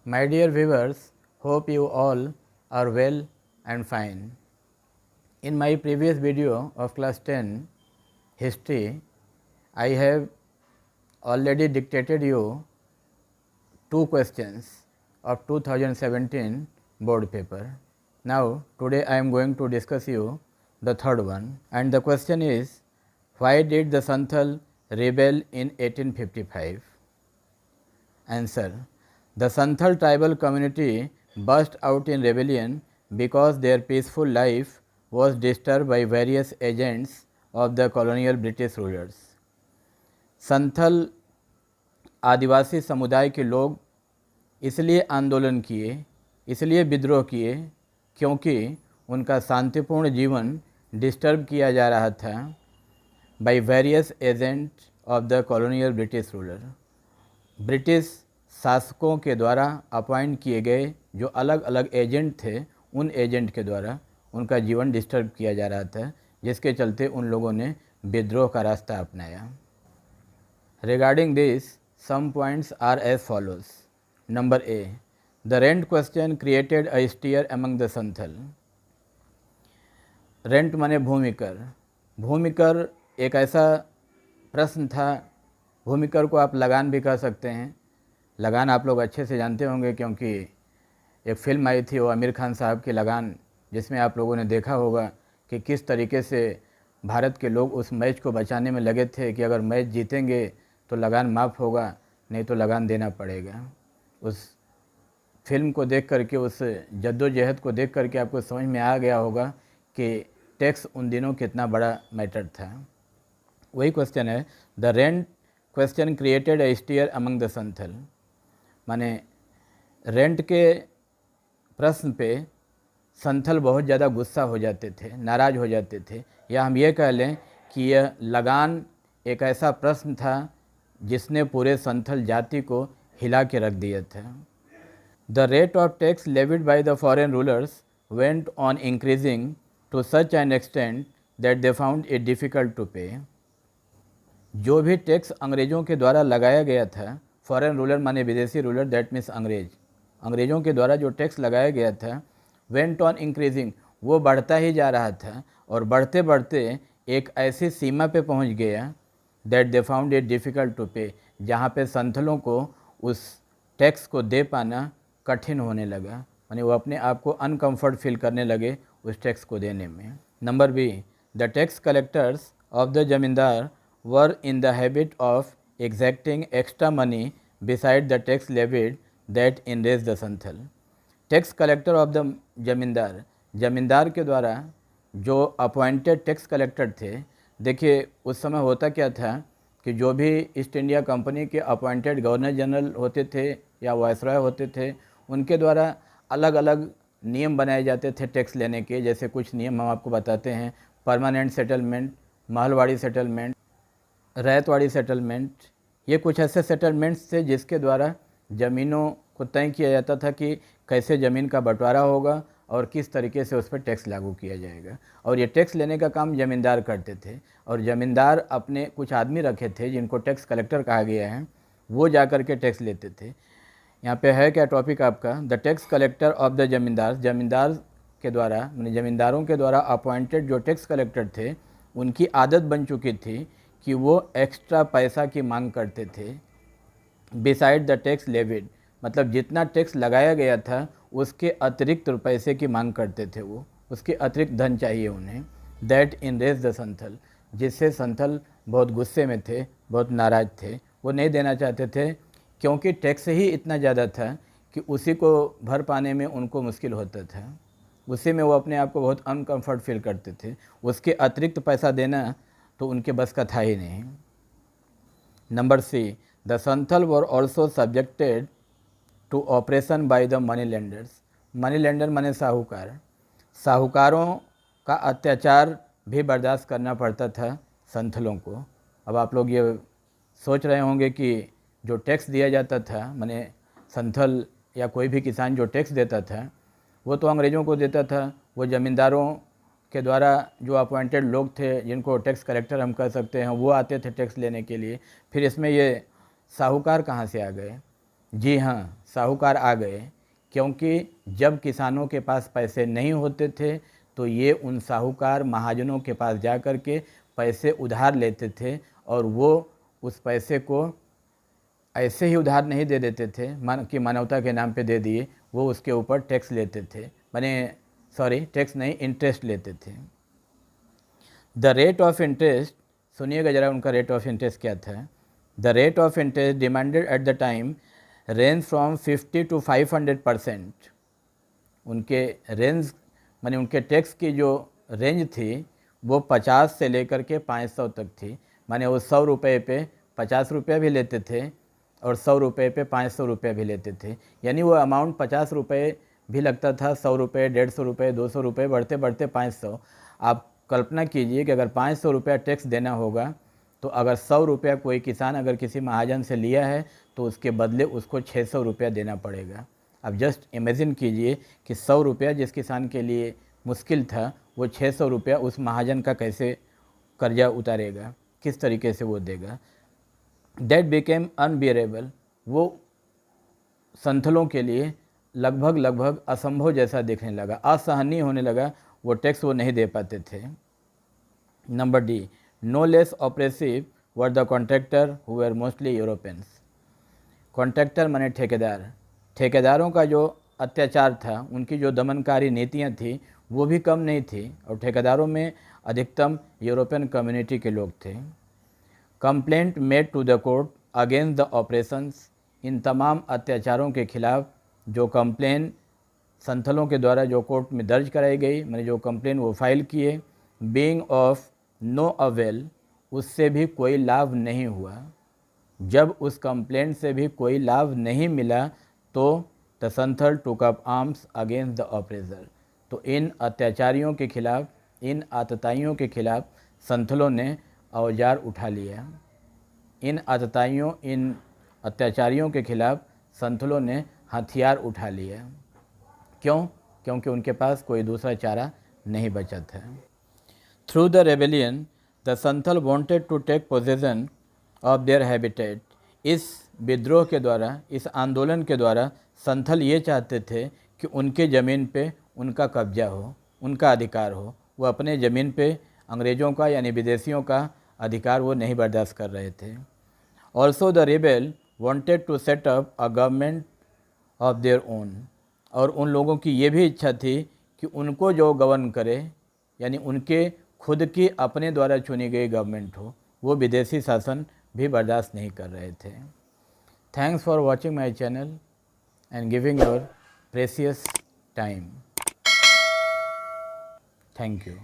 My dear viewers, hope you all are well and fine. In my previous video of class 10 history, I have already dictated you two questions of 2017 board paper. Now today I am going to discuss you the third one, and the question is, why did the Santhal rebel in 1855? Answer: the Santhal tribal community burst out in rebellion because their peaceful life was disturbed by various agents of the colonial British rulers. Santhal आदिवासी समुदाय के लोग इसलिए आंदोलन किए, इसलिए विद्रोह किए क्योंकि उनका शांतिपूर्ण जीवन डिस्टर्ब किया जा रहा था by various agent of the colonial British ruler. British शासकों के द्वारा अपॉइंट किए गए जो अलग अलग एजेंट थे, उन एजेंट के द्वारा उनका जीवन डिस्टर्ब किया जा रहा था, जिसके चलते उन लोगों ने विद्रोह का रास्ता अपनाया। Regarding this some points are as follows. Number A, the rent question created a stir among the Santhal. Rent माने भूमिकर। भूमिकर एक ऐसा प्रश्न था, भूमिकर को आप लगान भी कह सकते हैं। लगान आप लोग अच्छे से जानते होंगे क्योंकि एक फ़िल्म आई थी वो आमिर खान साहब की लगान, जिसमें आप लोगों ने देखा होगा कि किस तरीके से भारत के लोग उस मैच को बचाने में लगे थे कि अगर मैच जीतेंगे तो लगान माफ़ होगा, नहीं तो लगान देना पड़ेगा। उस फिल्म को देख करके, उस जद्दोजहद को देख करके आपको समझ में आ गया होगा कि टैक्स उन दिनों कितना बड़ा मैटर था। वही क्वेश्चन है, the rent question created a stir among the Santhal. माने रेंट के प्रश्न पे संथल बहुत ज़्यादा गुस्सा हो जाते थे, नाराज़ हो जाते थे, या हम ये कह लें कि यह लगान एक ऐसा प्रश्न था जिसने पूरे संथल जाति को हिला के रख दिया था। The rate of tax levied by the foreign rulers went on increasing to such an extent that they found it difficult to pay. जो भी टैक्स अंग्रेज़ों के द्वारा लगाया गया था, फॉरेन रूलर माने विदेशी रूलर, दैट मीन्स अंग्रेज़ों के द्वारा जो टैक्स लगाया गया था, वेंट ऑन इंक्रीजिंग, वो बढ़ता ही जा रहा था और बढ़ते बढ़ते एक ऐसी सीमा पे पहुंच गया that they found it difficult to pay, जहाँ पे संथलों को उस टैक्स को दे पाना कठिन होने लगा। माने वो अपने आप को अनकम्फर्ट फील करने लगे उस टैक्स को देने में। Number B, the tax collectors of the zamindar were in the habit of exacting extra money beside the tax levied that enraged the Santhal. Tax collector of the जमींदार, जमींदार के द्वारा जो अपॉइंटेड टैक्स कलेक्टर थे, देखिए उस समय होता क्या था कि जो भी ईस्ट इंडिया कंपनी के अपॉइंटेड गवर्नर जनरल होते थे या वायसरॉय होते थे, उनके द्वारा अलग अलग नियम बनाए जाते थे टैक्स लेने के। जैसे कुछ नियम हम आपको बताते हैं, permanent settlement, Mahalwari settlement, ryotwari settlement. ये कुछ ऐसे सेटलमेंट्स थे जिसके द्वारा ज़मीनों को तय किया जाता था कि कैसे ज़मीन का बंटवारा होगा और किस तरीके से उस पर टैक्स लागू किया जाएगा। और ये टैक्स लेने का काम ज़मींदार करते थे, और ज़मींदार अपने कुछ आदमी रखे थे जिनको टैक्स कलेक्टर कहा गया है, वो जा कर के टैक्स लेते थे। यहाँ पे है क्या टॉपिक आपका, the tax collector of the जमींदार। जमींदार के द्वारा, यानी ज़मींदारों के द्वारा अपॉइंटेड जो टैक्स कलेक्टर थे, उनकी आदत बन चुकी थी कि वो एक्स्ट्रा पैसा की मांग करते थे बिसाइड द टैक्स लेविड, मतलब जितना टैक्स लगाया गया था उसके अतिरिक्त पैसे की मांग करते थे, वो उसके अतिरिक्त धन चाहिए उन्हें। दैट इनरेज द संथल, जिससे संथल बहुत गुस्से में थे, बहुत नाराज़ थे, वो नहीं देना चाहते थे क्योंकि टैक्स ही इतना ज़्यादा था कि उसी को भर पाने में उनको मुश्किल होता था, उसी में वो अपने आप को बहुत अनकम्फर्ट फील करते थे। उसके अतिरिक्त पैसा देना तो उनके बस का था ही नहीं। Number C, the Santhal were also subjected to oppression by the money lenders. Money lender माने साहूकार। साहूकारों का अत्याचार भी बर्दाश्त करना पड़ता था संथलों को। अब आप लोग ये सोच रहे होंगे कि जो टैक्स दिया जाता था, माने संथल या कोई भी किसान जो टैक्स देता था, वो तो अंग्रेज़ों को देता था, वो ज़मींदारों के द्वारा जो अपॉइंटेड लोग थे, जिनको टैक्स कलेक्टर हम कह सकते हैं, वो आते थे टैक्स लेने के लिए। फिर इसमें ये साहूकार कहाँ से आ गए? जी हाँ, साहूकार आ गए, क्योंकि जब किसानों के पास पैसे नहीं होते थे तो ये उन साहूकार महाजनों के पास जा कर के पैसे उधार लेते थे और वो उस पैसे को ऐसे ही उधार नहीं दे देते थे कि मानवता के नाम पे दे दिए, वो उसके ऊपर टैक्स लेते थे, टैक्स नहीं, इंटरेस्ट लेते थे। द रेट ऑफ इंटरेस्ट, सुनिएगा ज़रा उनका रेट ऑफ इंटरेस्ट क्या था। The rate of interest demanded at the time range from 50 to 500%। उनके रेंज माने उनके टैक्स की जो रेंज थी वो 50 से लेकर के 500 तक थी। माने वो 100 रुपये पे 50 रुपये भी लेते थे और 100 रुपये पे 500 रुपये भी लेते थे। यानी वो अमाउंट 50 रुपये भी लगता था, 100 रुपये, 150 रुपये, 200 रुपये, बढ़ते बढ़ते 500। आप कल्पना कीजिए कि अगर 500 रुपया टैक्स देना होगा तो अगर 100 रुपया कोई किसान अगर किसी महाजन से लिया है तो उसके बदले उसको 600 रुपया देना पड़ेगा। अब जस्ट इमेजिन कीजिए कि 100 रुपया जिस किसान के लिए मुश्किल था वो 600 रुपया उस महाजन का कैसे कर्जा उतारेगा, किस तरीके से वो देगा। दैट बिकेम अनबियरेबल, वो संथलों के लिए लगभग असंभव जैसा दिखने लगा, असहनीय होने लगा, वो टैक्स वो नहीं दे पाते थे। Number D, no less oppressive were the contractor who were mostly Europeans. Contractor माने ठेकेदार, ठेकेदारों का जो अत्याचार था, उनकी जो दमनकारी नीतियां थी वो भी कम नहीं थी और ठेकेदारों में अधिकतम यूरोपियन कम्युनिटी के लोग थे। Complaint made to the court against the operations, इन तमाम अत्याचारों के खिलाफ जो कंप्लेन संथलों के द्वारा जो कोर्ट में दर्ज कराई गई, मैंने जो कंप्लेन वो फाइल किए, बीइंग ऑफ नो अवेल, उससे भी कोई लाभ नहीं हुआ। जब उस कंप्लेंट से भी कोई लाभ नहीं मिला तो the Santhal took up arms against the oppressor, तो इन अत्याचारियों के खिलाफ, इन आतताइयों के खिलाफ संथलों ने औजार उठा लिया। इन आतताइयों, इन अत्याचारियों के खिलाफ संथलों ने हथियार उठा लिया। क्यों? क्योंकि उनके पास कोई दूसरा चारा नहीं बचा था। Through the rebellion the Santhal wanted to take possession of their habitat. इस विद्रोह के द्वारा, इस आंदोलन के द्वारा संथल ये चाहते थे कि उनके ज़मीन पे उनका कब्जा हो, उनका अधिकार हो। वो अपने ज़मीन पे अंग्रेज़ों का यानी विदेशियों का अधिकार वो नहीं बर्दाश्त कर रहे थे। Also the rebel wanted to set up a government of their own, और उन लोगों की ये भी इच्छा थी कि उनको जो गवर्न करे, यानी उनके खुद की अपने द्वारा चुनी गई गवर्नमेंट हो, वो विदेशी शासन भी बर्दाश्त नहीं कर रहे थे। Thanks for watching my channel and giving your precious time. Thank you.